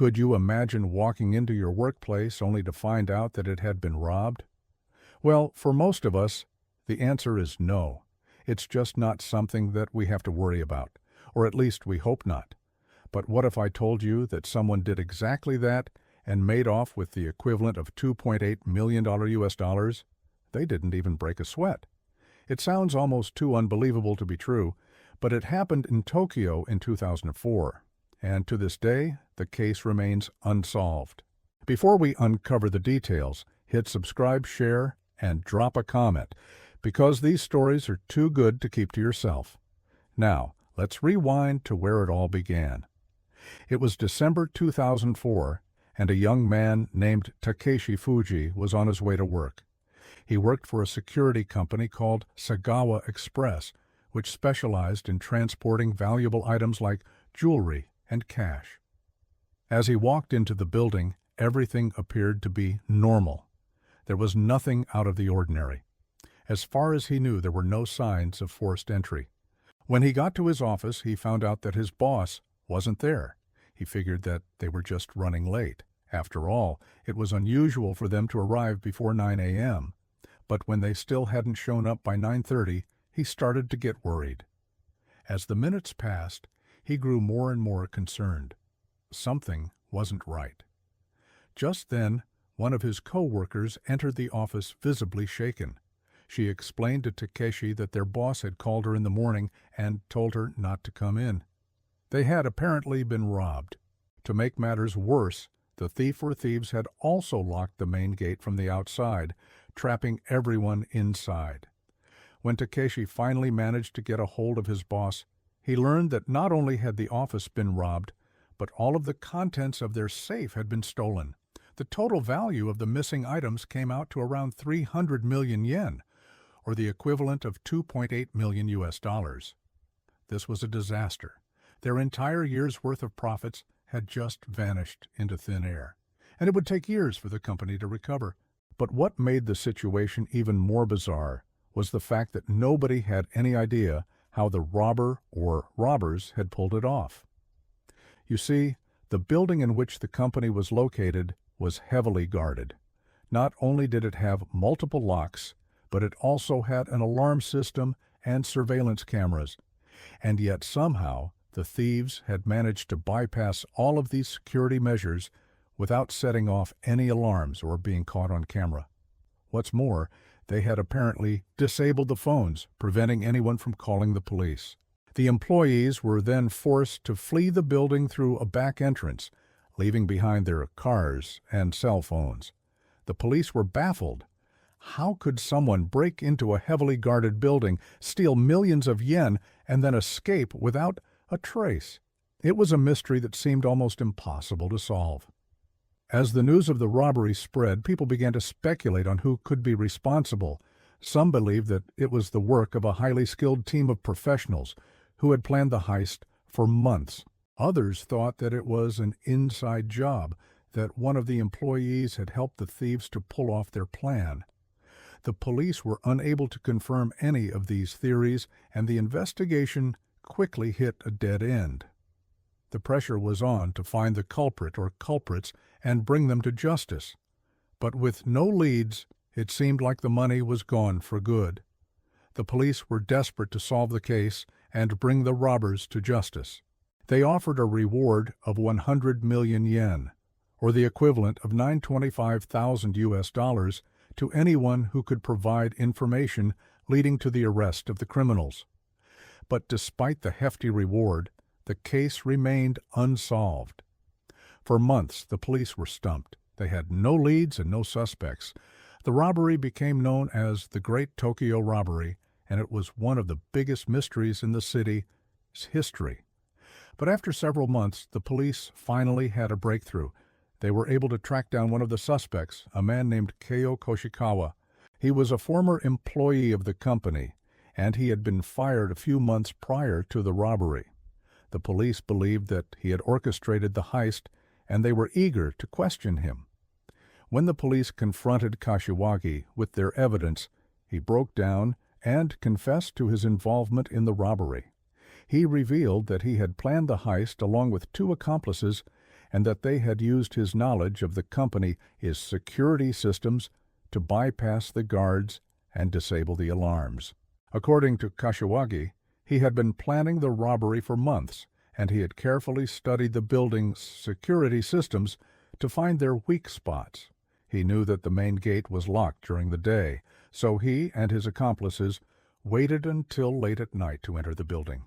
Could you imagine walking into your workplace only to find out that it had been robbed? Well, for most of us, the answer is no. It's just not something that we have to worry about, or at least we hope not. But what if I told you that someone did exactly that and made off with the equivalent of $2.8 million US dollars? They didn't even break a sweat. It sounds almost too unbelievable to be true, but it happened in Tokyo in 2004, and to this day, the case remains unsolved. Before we uncover the details, hit subscribe, share, and drop a comment, because these stories are too good to keep to yourself. Now, let's rewind to where it all began. It was December 2004, and a young man named Takeshi Fuji was on his way to work. He worked for a security company called Sagawa Express, which specialized in transporting valuable items like jewelry and cash. As he walked into the building, everything appeared to be normal. There was nothing out of the ordinary. As far as he knew, there were no signs of forced entry. When he got to his office, he found out that his boss wasn't there. He figured that they were just running late. After all, it was unusual for them to arrive before 9 a.m. But when they still hadn't shown up by 9:30, he started to get worried. As the minutes passed, he grew more and more concerned. Something wasn't right. Just then, one of his co-workers entered the office visibly shaken. She explained to Takeshi that their boss had called her in the morning and told her not to come in. They had apparently been robbed. To make matters worse, the thief or thieves had also locked the main gate from the outside, trapping everyone inside. When Takeshi finally managed to get a hold of his boss, he learned that not only had the office been robbed, but all of the contents of their safe had been stolen. The total value of the missing items came out to around 300 million yen, or the equivalent of 2.8 million US dollars. This was a disaster. Their entire year's worth of profits had just vanished into thin air, and it would take years for the company to recover. But what made the situation even more bizarre was the fact that nobody had any idea how the robber or robbers had pulled it off. You see, the building in which the company was located was heavily guarded. Not only did it have multiple locks, but it also had an alarm system and surveillance cameras. And yet somehow, the thieves had managed to bypass all of these security measures without setting off any alarms or being caught on camera. What's more, they had apparently disabled the phones, preventing anyone from calling the police. The employees were then forced to flee the building through a back entrance, leaving behind their cars and cell phones. The police were baffled. How could someone break into a heavily guarded building, steal millions of yen, and then escape without a trace? It was a mystery that seemed almost impossible to solve. As the news of the robbery spread, people began to speculate on who could be responsible. Some believed that it was the work of a highly skilled team of professionals who had planned the heist for months. Others thought that it was an inside job, that one of the employees had helped the thieves to pull off their plan. The police were unable to confirm any of these theories, and the investigation quickly hit a dead end. The pressure was on to find the culprit or culprits and bring them to justice. But with no leads, it seemed like the money was gone for good. The police were desperate to solve the case and bring the robbers to justice. They offered a reward of 100 million yen, or the equivalent of $925,000 US dollars, to anyone who could provide information leading to the arrest of the criminals. But despite the hefty reward, the case remained unsolved. For months, the police were stumped. They had no leads and no suspects. The robbery became known as the Great Tokyo Robbery, and it was one of the biggest mysteries in the city's history. But after several months, the police finally had a breakthrough. They were able to track down one of the suspects, a man named Keo Koshikawa. He was a former employee of the company, and he had been fired a few months prior to the robbery. The police believed that he had orchestrated the heist, and they were eager to question him. When the police confronted Kashiwagi with their evidence, he broke down and confessed to his involvement in the robbery. He revealed that he had planned the heist along with two accomplices and that they had used his knowledge of the company's security systems to bypass the guards and disable the alarms. According to Kashiwagi, he had been planning the robbery for months, and he had carefully studied the building's security systems to find their weak spots. He knew that the main gate was locked during the day, so he and his accomplices waited until late at night to enter the building.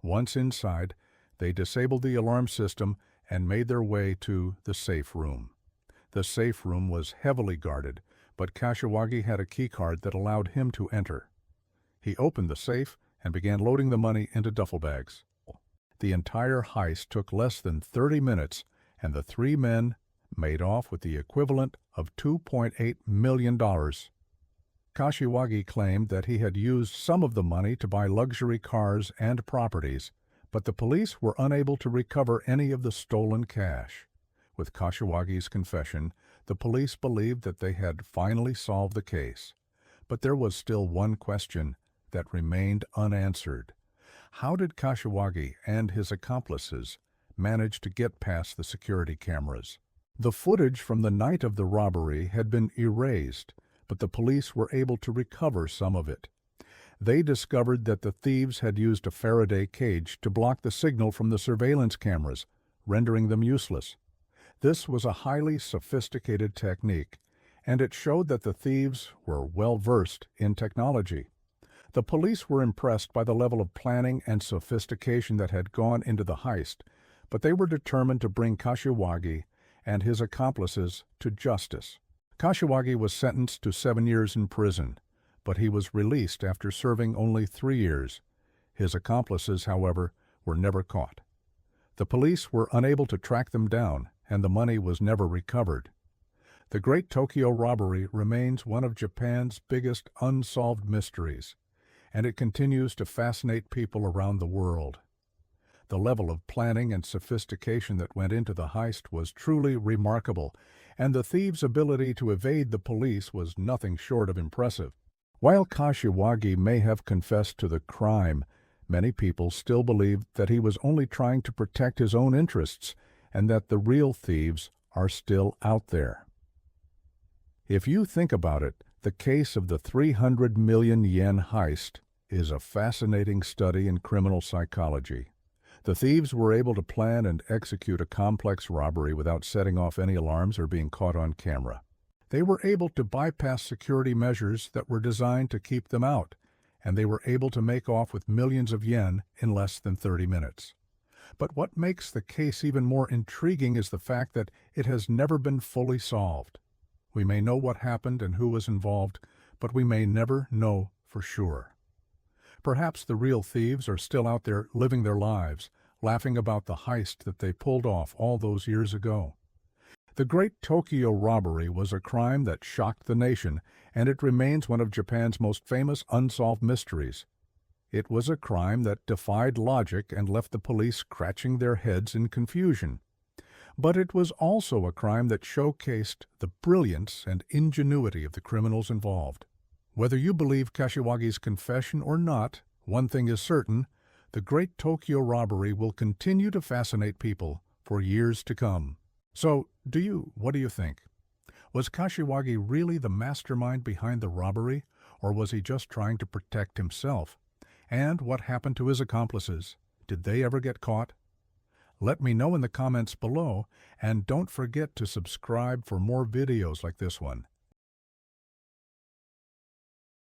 Once inside, they disabled the alarm system and made their way to the safe room. The safe room was heavily guarded, but Kashiwagi had a keycard that allowed him to enter. He opened the safe and began loading the money into duffel bags. The entire heist took less than 30 minutes, and the three men made off with the equivalent of $2.8 million. Kashiwagi claimed that he had used some of the money to buy luxury cars and properties, but the police were unable to recover any of the stolen cash. With Kashiwagi's confession, the police believed that they had finally solved the case. But there was still one question that remained unanswered. How did Kashiwagi and his accomplices manage to get past the security cameras? The footage from the night of the robbery had been erased, but the police were able to recover some of it. They discovered that the thieves had used a Faraday cage to block the signal from the surveillance cameras, rendering them useless. This was a highly sophisticated technique, and it showed that the thieves were well versed in technology. The police were impressed by the level of planning and sophistication that had gone into the heist, but they were determined to bring Kashiwagi and his accomplices to justice. Kashiwagi was sentenced to 7 years in prison, but he was released after serving only 3 years. His accomplices, however, were never caught. The police were unable to track them down, and the money was never recovered. The Great Tokyo Robbery remains one of Japan's biggest unsolved mysteries, and it continues to fascinate people around the world. The level of planning and sophistication that went into the heist was truly remarkable, and the thieves' ability to evade the police was nothing short of impressive. While Kashiwagi may have confessed to the crime, many people still believe that he was only trying to protect his own interests and that the real thieves are still out there. If you think about it, the case of the 300 million yen heist is a fascinating study in criminal psychology. The thieves were able to plan and execute a complex robbery without setting off any alarms or being caught on camera. They were able to bypass security measures that were designed to keep them out, and they were able to make off with millions of yen in less than 30 minutes. But what makes the case even more intriguing is the fact that it has never been fully solved. We may know what happened and who was involved, but we may never know for sure. Perhaps the real thieves are still out there living their lives, laughing about the heist that they pulled off all those years ago. The Great Tokyo Robbery was a crime that shocked the nation, and it remains one of Japan's most famous unsolved mysteries. It was a crime that defied logic and left the police scratching their heads in confusion. But it was also a crime that showcased the brilliance and ingenuity of the criminals involved. Whether you believe Kashiwagi's confession or not, one thing is certain: the Great Tokyo Robbery will continue to fascinate people for years to come. So, what do you think? Was Kashiwagi really the mastermind behind the robbery, or was he just trying to protect himself? And what happened to his accomplices? Did they ever get caught? Let me know in the comments below, and don't forget to subscribe for more videos like this one.